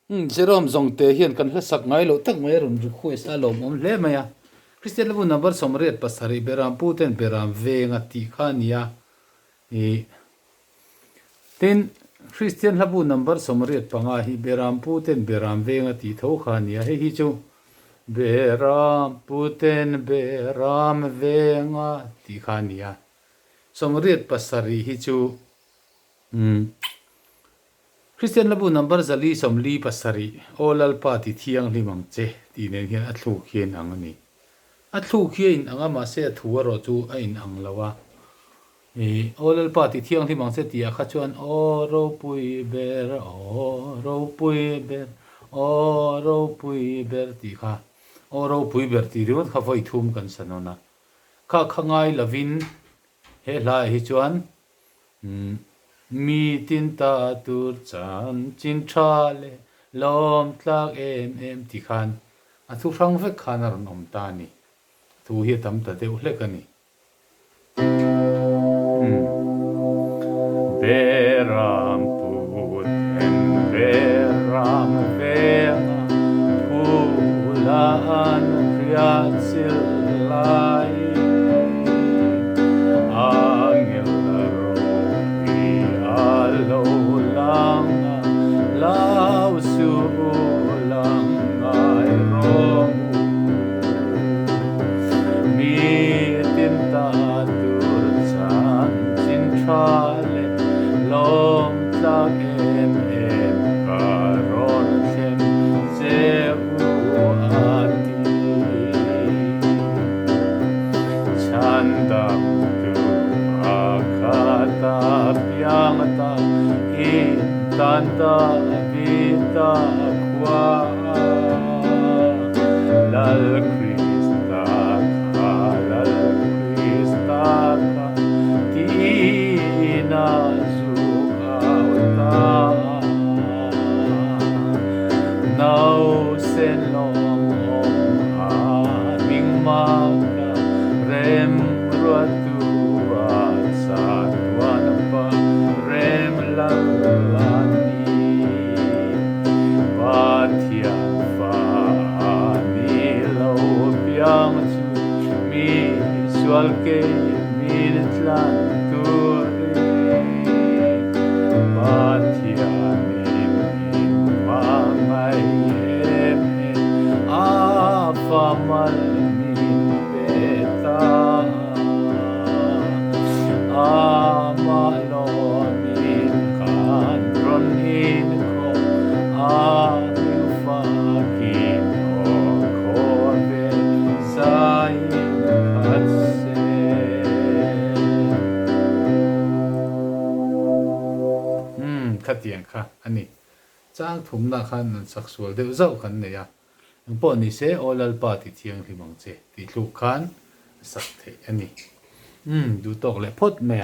Jerome zong te hian kan hla sak ngai lo tak mai ron request alom hle maya Christian lebu number somriat pasari Beramputen beram venga ti khania e tin Christian lebu number somriat panga hi Beramputen beram venga ti tho khania hi chu Beramputen beram venga ti khania somriat pasari hi chu Christian labu number zali somli pasari olal party thiang limang che ti nen hian athu khian angani athu khian anga ma se thuwa ro chu a in ang lawa e olal party thiang limang che ti a kha chuan o ro pui ber o ro pui ber ti kha o ro pui ber ti ri kha voi thum kan sanona kha khangai lavin he la hi chuan mi tin ta tur chan chin thale lom tlak em ti khan a thu rang ve khan ar nom ta ni thu hi tam ta deu hlek ani Beramputen beram venga pulaan kriatsilai Lau su lang ai rong mi tin ta tur chan chin thale lom ta em karon sem se u ati chandam tu akata pyang ta tanta vita qua lal Krista tina zuauta nau sen long aming maka rem ruatua sa tuan pa rem lal Sual ke minitlan turi Patianin mangai eme afamal min beta amalo min kandron in ko anufakin o kove sayin khatiang kha ani chang thum na khan saksual de zau khan ne ya po ni se olal party thiang hlimang che ti thu khan sak the ani du tok le phot me